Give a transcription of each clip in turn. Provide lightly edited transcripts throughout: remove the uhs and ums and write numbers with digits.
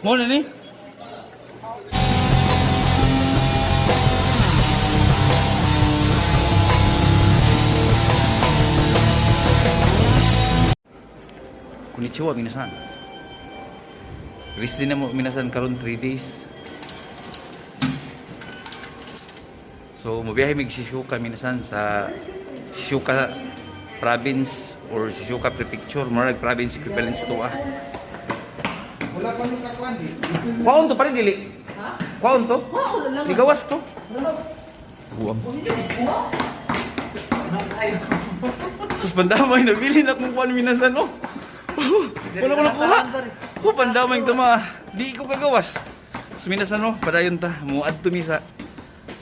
Mo na ni? Konnichiwa minasan. Rest din na mo minasan karon 3 days. So mobiyahe mig Shizuoka minasan sa Shizuoka province or Shizuoka prefecture, murag province equivalent to ah. Wala pa ni kakuan di. Kwaon to pare dili. Ha? Kwaon to? Ligawas to. Buwam. Sus pandamay nabili na kung kuan minasan oh. Wala ko nakuha. Ko pandamay tama. Di ko kagawas. So minasan oh, padayon ta mo adto mi sa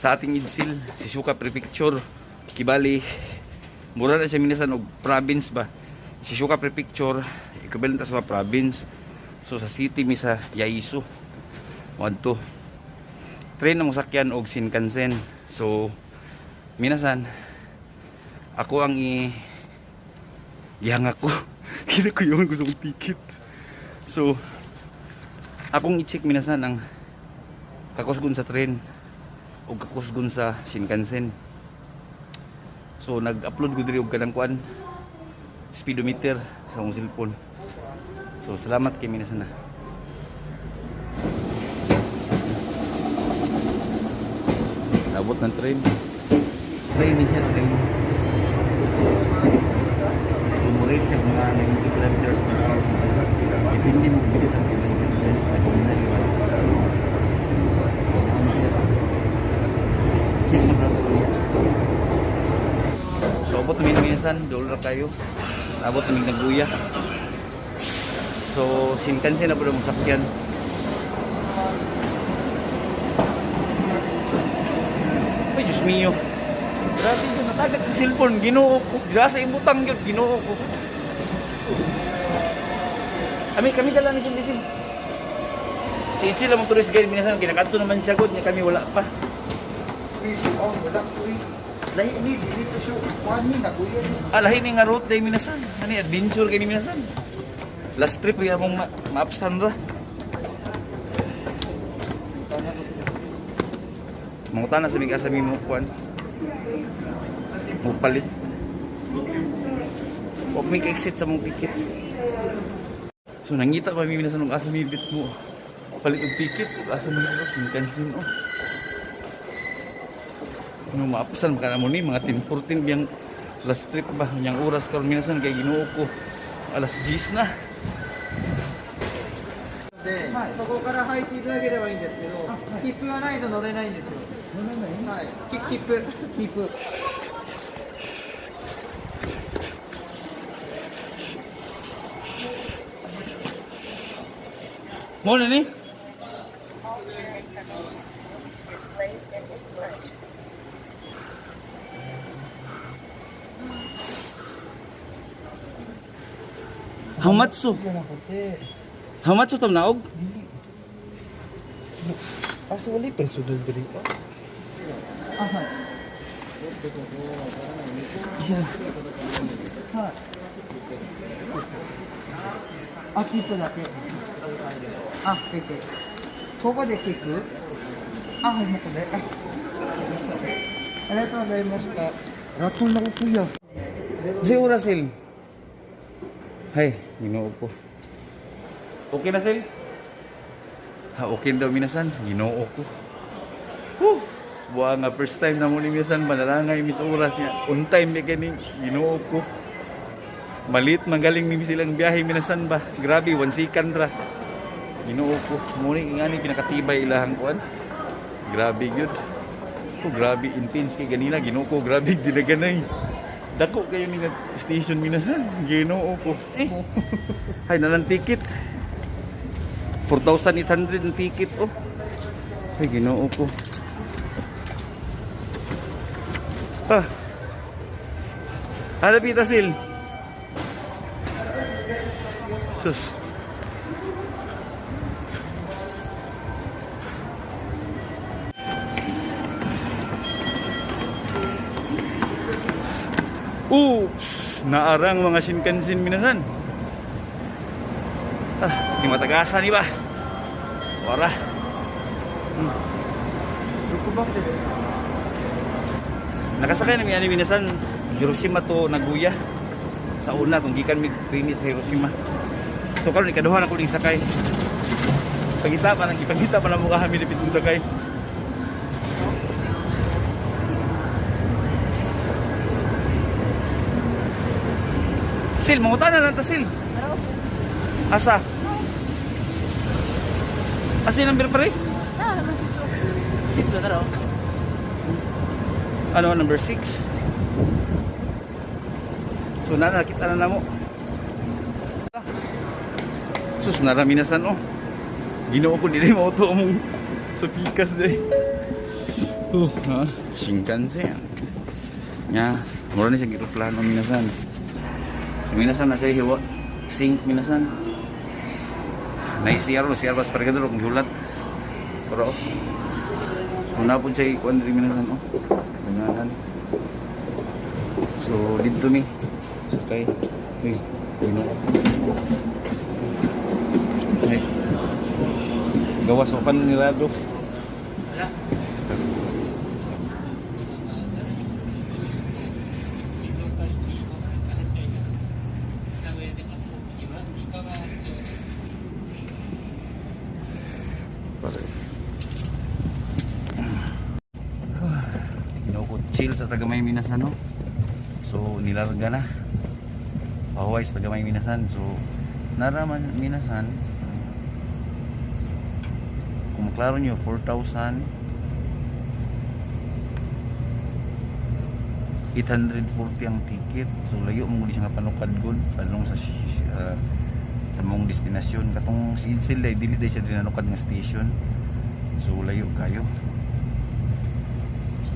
ating insil, Shizuoka prefecture. Kibali mura na siya minasan og province ba. Shizuoka prefecture equivalent sa province. So sa city mi sa Yaizu. Wanto. Train na mo sakyan og Shinkansen. So minasan ako ang gihang ako. Kina ko yung gusto kong ticket. So akong i-check minasan ang kakusgon sa train o kakusgon sa Shinkansen. So nag-upload ko diri og kanang kuan speedometer sa akong cellphone. So salamat kay minasan na. Nabot ng train. Train ni siya train. So murid siya mga 90 kilometers per hour. Depende mo bilis ang bilis sa train. Check na bravo niya. So abot namin minasan, dolar kayo. Abot namin nagluya. So Shinkansen na po na masakyan. Ay Diyos mio. Grabe yun, natagat ng cellphone, ginoo ko. Dila sa ibutang yun, ginoo ko. Kami dala ni Sin. Si Ichi lang mong tourist guide, minasan, kinakato naman siya god, niya kami wala pa. Wala ko eh. Lahi ni dito siya. Kuan ni naguya ni. Lahi ni nga route day minasan. Ano adventure kay ni minasan. Last trip kaya mong maapsan ra. Mangutana sa mga asami mo kuan. Mo palit. Huwag may ka-exit sa mong ticket. So nangita pa mi minasan ng asami bit mo. Palit og ticket, asami mo Shinkansen oh. Ano maapsan ka na mo ni mga 10-14 biyang last trip ba yang oras karon minasan kay Ginoo ko. Alas 10 na. そこから入っていただければいいんですけど、切符がないと乗れないんですよ。乗れない？はい。切符。Mo na ni? Hamatsu. Hamatsu tam naog? Wali pa sudol diri.はい。Isa. はい。切符だけ。ここで切符？はい、もうこれ。ありがとうございました。Raton na ko kuya. Si Urasil. Hay, Ginoo ko. Okay na sil? Ha, okay daw minasan. Ginoo ko. Buwa nga first time na muli minasan panalangay Miss Uras niya. On time ni kani Ginoo ko. Malit magaling ni silang biyahe minasan ba. Grabe 1 second ra. Ginoo ko. Muni ngani pinakatibay ilahang kuan. Grabe gyud. Grabe intense kay ganila Ginoo ko. Grabe dinaganay. Dako kayo ni station minasan. Ginoo ko. Hay nalang ticket. 4,800 ang ticket oh. Ay Ginoo ko. Ano pita sil? Sus. Naarang mga Shinkansen minasan. Di matagasan ni ba? Ora. Bakit? Nakasakay na mi minasan Hiroshima to Nagoya. Sa una kung gikan mi premise sa Hiroshima. So karon ikaduha na ko ning sakay. Pagita pa na mukha kami ni pitong sakay. Sil, mangutan na lang ta, Sil. Asa? Asa yung number pa rin? Number 6. 6 ba taro? Ano, number 6? So, nakita na mo. Sus, narami na san, oh. Ginoo ko nila yung auto mong sa pikas day. Ha? Shinkansen. Nya, mura na siya giroplano minasan. So, minasan na siya hiwa. Sink minasan. Naisiyar lo, siyar pas pergado kung gulat. Pero, so, napon siya ikuan rin minasan, oh. Ganyan. So, dito mi. Sakay. Uy, ginoo. Ay. Gawas mo pa nilado. Wala. Chill sa Tagamay Minasan, no? So nilarga na pahuway sa Tagamay Minasan. So naraman Minasan, kung maklaro nyo 4,840 ang ticket. So layo mo di siya nga panukad gud palong sa mong destinasyon. Katong silsil day dili day siya dinanukad nga station. So layo kayo.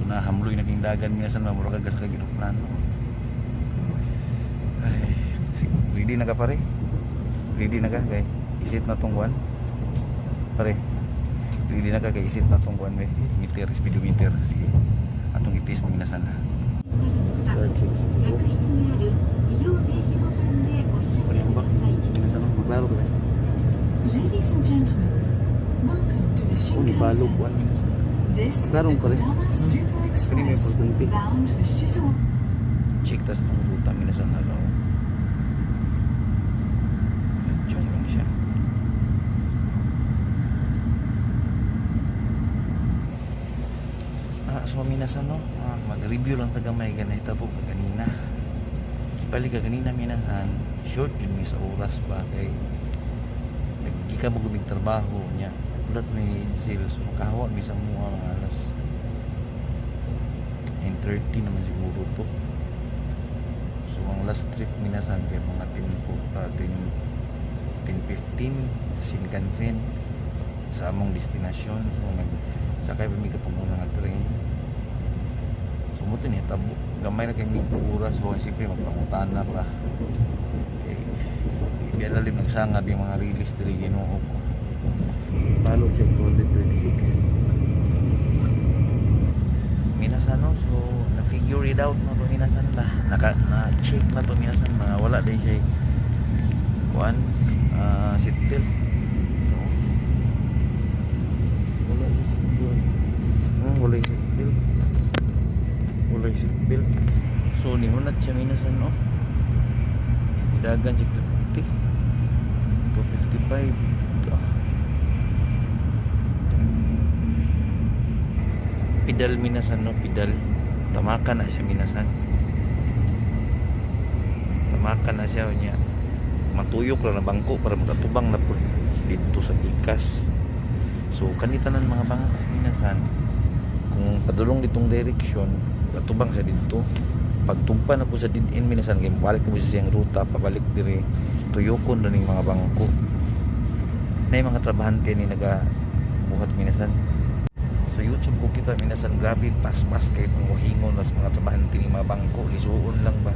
Na hamloy naging dagan minsan mamurag ka sa kagiroplano. Ay, ready na ka pare? Ready na ka kay isip na tong buwan? Pare, ready na ka kay isip na tong buwan may meter, speedometer. Sige, atong itis mo minasan na. Start case. Maklaro ka ba? Ladies and gentlemen, welcome to the Balog Shinkansen. buwan minasan. This is Klaro the ko rin. Kodama Super Express, bound for Shizuoka. Check tas ng ruta minasan na lang. Diyan lang siya. So minasan no, mag-review lang tagamay ganito po kanina. Balik ka kanina minasan, short yun mi sa oras ba kay nagkika mo guming trabaho niya. Ulat may sale, so makahawa mi sa mga alas 9:30 naman siguro to. So ang last trip minasan kay mga 10:15 sa Shinkansen sa among destinasyon. So nagsakay pa mi kapag nga train. So mo ni tabo gamay na kay mi oras so siyempre magpangutana pa. Okay. Biya lalim nagsangad yung mga release diri Ginoo ko. Balog siya 26. Minasan no, so na-figure it out na to minasan ba? Na-check na to minasan mga wala din siya kuan seatbelt. So, wala siya seatbelt. Wala siya seatbelt. Wala siya seatbelt. So nihunat siya minasan no. Idagan siya 255. Pidal minasan no, pidal. Tamakan na siya minasan. Tamakan na siya niya. Matuyok lang na bangko para makatubang na po dito sa pikas. So kanitanan mga bangko minasan. Kung padulong ditong direksyon, katubang sa dito. Pagtumpa na po sa dead-end minasan, kaya balik na po sa siyang ruta, pabalik dire tuyokon na ng mga bangko. Na yung mga trabahante ni nagabuhat minasan. Sa YouTube ko kita minasan grabe pas-pas kay panguhingon nas mga trabahante ni mga bangko isuon lang ba.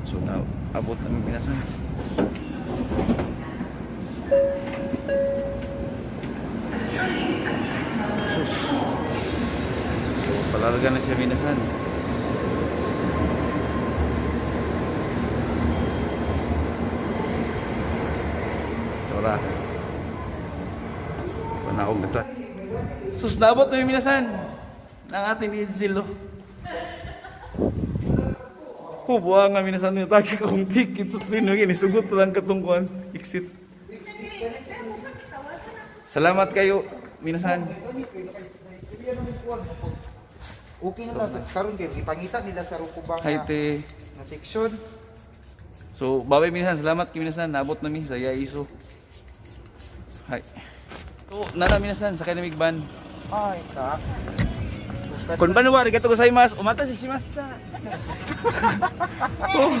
So now abot na minasan. So, palarga na siya minasan. Tora. Wala akong gata. Sus, naabot na yung minasan. Ang ating Edsel, oh. Buha nga minasan yung tagi kong ticket. Sus, rinugin. Isugot lang katungkuan. Exit. Salamat kayo, minasan. Okay na lang sa karon kay ipangita nila sa Rukubang Hi, te. na section. So, babay minasan. Salamat kay minasan. Naabot na mi sa Yaiso. Hi. So, nana minasan. Sakay na migban. Ay, ka. Kon ba nawa, arigato gozaimasu. Umata si shimashita. Oh.